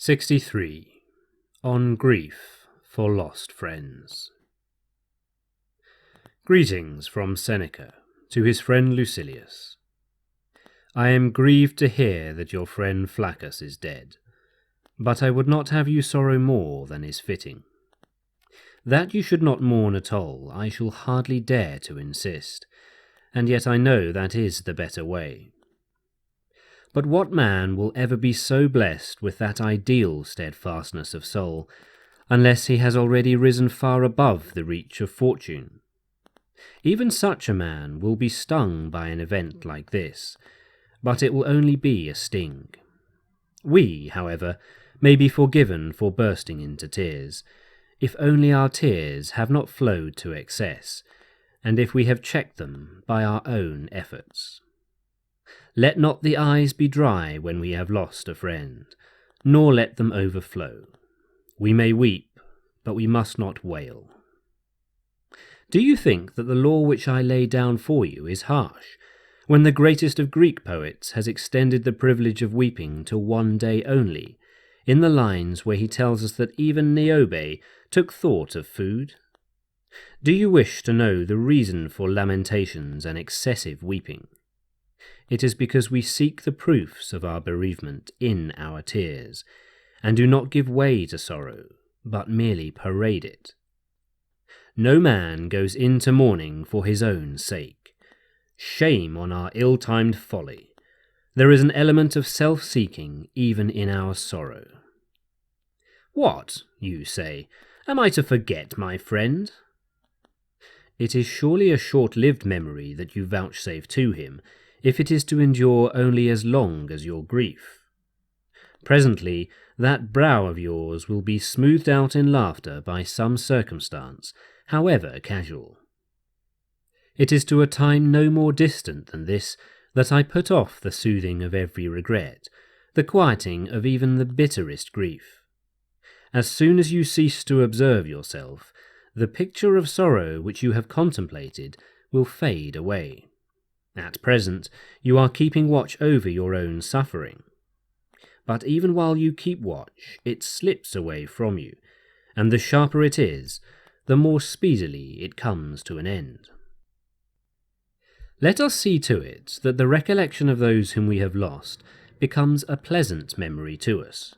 63. On Grief for Lost Friends. Greetings from Seneca to his friend Lucilius. I am grieved to hear that your friend Flaccus is dead, but I would not have you sorrow more than is fitting. That you should not mourn at all I shall hardly dare to insist, and yet I know that is the better way. But what man will ever be so blessed with that ideal steadfastness of soul, unless he has already risen far above the reach of fortune? Even such a man will be stung by an event like this, but it will only be a sting. We, however, may be forgiven for bursting into tears, if only our tears have not flowed to excess, and if we have checked them by our own efforts. Let not the eyes be dry when we have lost a friend, nor let them overflow. We may weep, but we must not wail. Do you think that the law which I lay down for you is harsh, when the greatest of Greek poets has extended the privilege of weeping to one day only, in the lines where he tells us that even Niobe took thought of food? Do you wish to know the reason for lamentations and excessive weeping? It is because we seek the proofs of our bereavement in our tears, and do not give way to sorrow, but merely parade it. No man goes into mourning for his own sake. Shame on our ill-timed folly. There is an element of self-seeking even in our sorrow. What, you say, am I to forget my friend? It is surely a short-lived memory that you vouchsafe to him, if it is to endure only as long as your grief. Presently that brow of yours will be smoothed out in laughter by some circumstance, however casual. It is to a time no more distant than this that I put off the soothing of every regret, the quieting of even the bitterest grief. As soon as you cease to observe yourself, the picture of sorrow which you have contemplated will fade away. At present, you are keeping watch over your own suffering. But even while you keep watch, it slips away from you, and the sharper it is, the more speedily it comes to an end. Let us see to it that the recollection of those whom we have lost becomes a pleasant memory to us.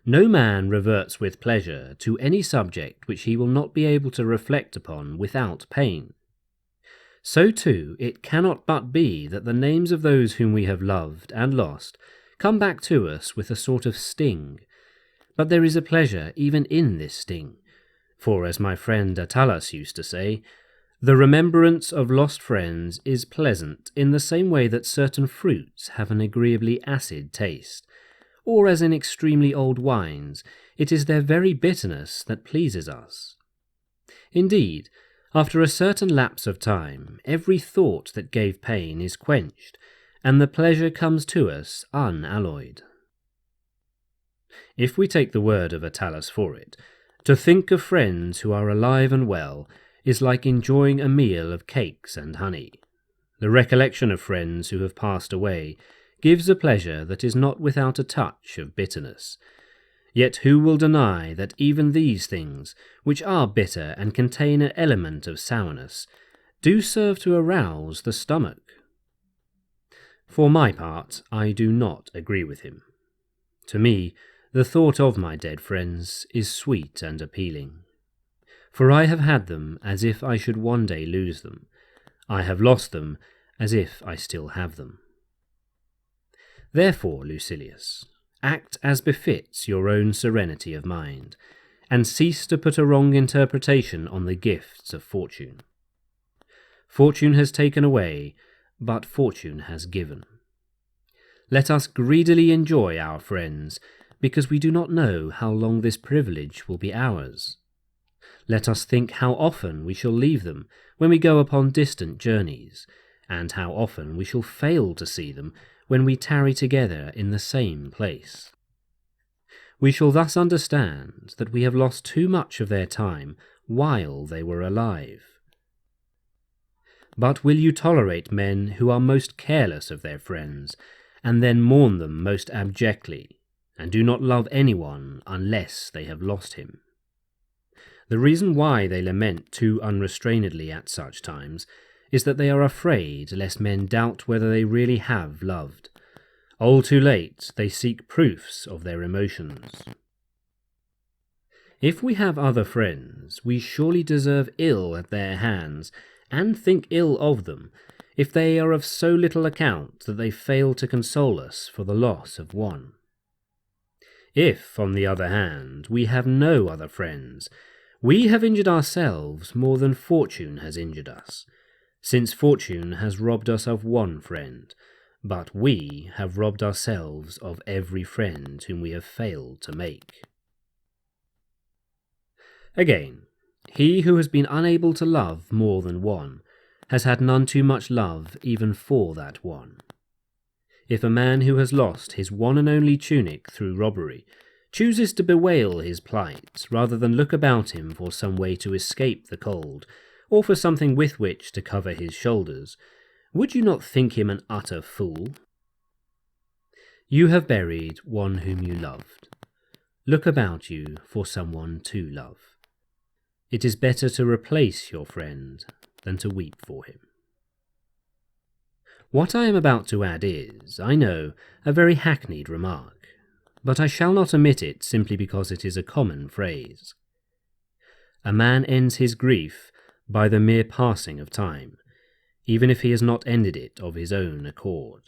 No man reverts with pleasure to any subject which he will not be able to reflect upon without pain. So too it cannot but be that the names of those whom we have loved and lost come back to us with a sort of sting, but there is a pleasure even in this sting, for as my friend Attalus used to say, the remembrance of lost friends is pleasant in the same way that certain fruits have an agreeably acid taste, or as in extremely old wines, it is their very bitterness that pleases us. Indeed, after a certain lapse of time, every thought that gave pain is quenched, and the pleasure comes to us unalloyed. If we take the word of Attalus for it, to think of friends who are alive and well is like enjoying a meal of cakes and honey. The recollection of friends who have passed away gives a pleasure that is not without a touch of bitterness. Yet who will deny that even these things, which are bitter and contain an element of sourness, do serve to arouse the stomach? For my part, I do not agree with him. To me, the thought of my dead friends is sweet and appealing. For I have had them as if I should one day lose them. I have lost them as if I still have them. Therefore, Lucilius, act as befits your own serenity of mind, and cease to put a wrong interpretation on the gifts of fortune. Fortune has taken away, but fortune has given. Let us greedily enjoy our friends, because we do not know how long this privilege will be ours. Let us think how often we shall leave them when we go upon distant journeys, and how often we shall fail to see them when we tarry together in the same place. We shall thus understand that we have lost too much of their time while they were alive. But will you tolerate men who are most careless of their friends, and then mourn them most abjectly, and do not love anyone unless they have lost him. The reason why they lament too unrestrainedly at such times is that they are afraid lest men doubt whether they really have loved. All too late they seek proofs of their emotions. If we have other friends, we surely deserve ill at their hands, and think ill of them, if they are of so little account that they fail to console us for the loss of one. If, on the other hand, we have no other friends, we have injured ourselves more than fortune has injured us, since fortune has robbed us of one friend, but we have robbed ourselves of every friend whom we have failed to make. Again, he who has been unable to love more than one has had none too much love even for that one. If a man who has lost his one and only tunic through robbery chooses to bewail his plight rather than look about him for some way to escape the cold, or for something with which to cover his shoulders, would you not think him an utter fool? You have buried one whom you loved. Look about you for someone to love. It is better to replace your friend than to weep for him. What I am about to add is, I know, a very hackneyed remark, but I shall not omit it simply because it is a common phrase. A man ends his grief by the mere passing of time, even if he has not ended it of his own accord.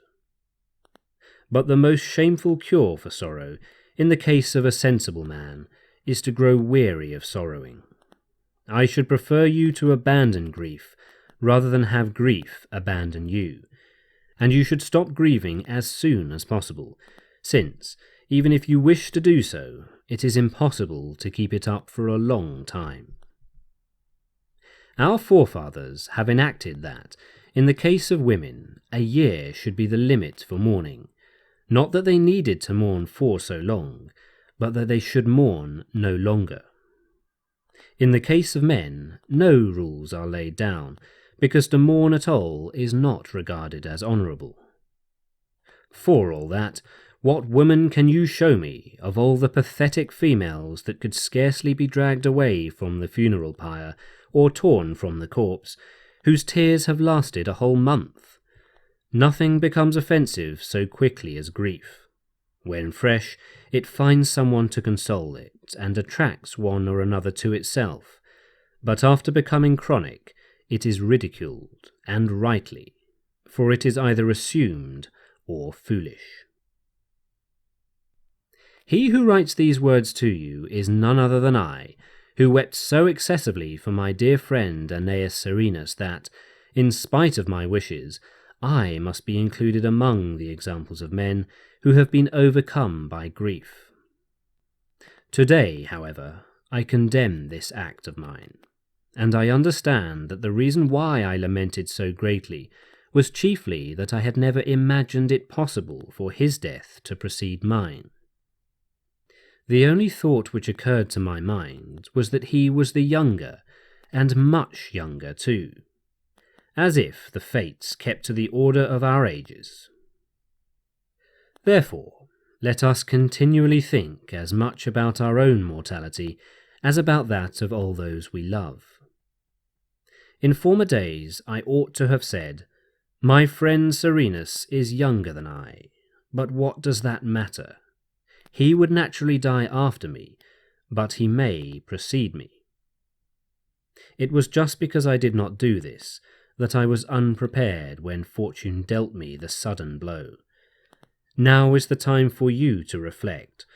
But the most shameful cure for sorrow, in the case of a sensible man, is to grow weary of sorrowing. I should prefer you to abandon grief rather than have grief abandon you, and you should stop grieving as soon as possible, since, even if you wish to do so, it is impossible to keep it up for a long time. Our forefathers have enacted that, in the case of women, a year should be the limit for mourning, not that they needed to mourn for so long, but that they should mourn no longer. In the case of men, no rules are laid down, because to mourn at all is not regarded as honourable. For all that, what woman can you show me of all the pathetic females that could scarcely be dragged away from the funeral pyre or torn from the corpse, whose tears have lasted a whole month? Nothing becomes offensive so quickly as grief. When fresh, it finds someone to console it, and attracts one or another to itself. But after becoming chronic, it is ridiculed, and rightly, for it is either assumed or foolish. He who writes these words to you is none other than I, who wept so excessively for my dear friend Aeneas Serenus that, in spite of my wishes, I must be included among the examples of men who have been overcome by grief. Today, however, I condemn this act of mine, and I understand that the reason why I lamented so greatly was chiefly that I had never imagined it possible for his death to precede mine. The only thought which occurred to my mind was that he was the younger, and much younger too, as if the fates kept to the order of our ages. Therefore, let us continually think as much about our own mortality as about that of all those we love. In former days I ought to have said, "My friend Serenus is younger than I, but what does that matter? He would naturally die after me, but he may precede me." It was just because I did not do this that I was unprepared when fortune dealt me the sudden blow. Now is the time for you to reflect,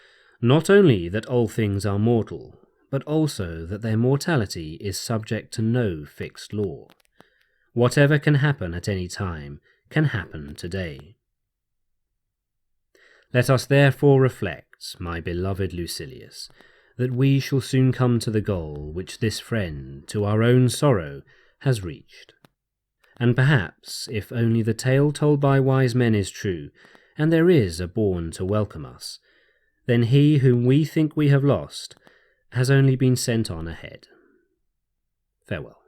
not only that all things are mortal, but also that their mortality is subject to no fixed law. Whatever can happen at any time can happen today. Let us therefore reflect, my beloved Lucilius, that we shall soon come to the goal which this friend, to our own sorrow, has reached. And perhaps, if only the tale told by wise men is true, and there is a bourne to welcome us, then he whom we think we have lost has only been sent on ahead. Farewell.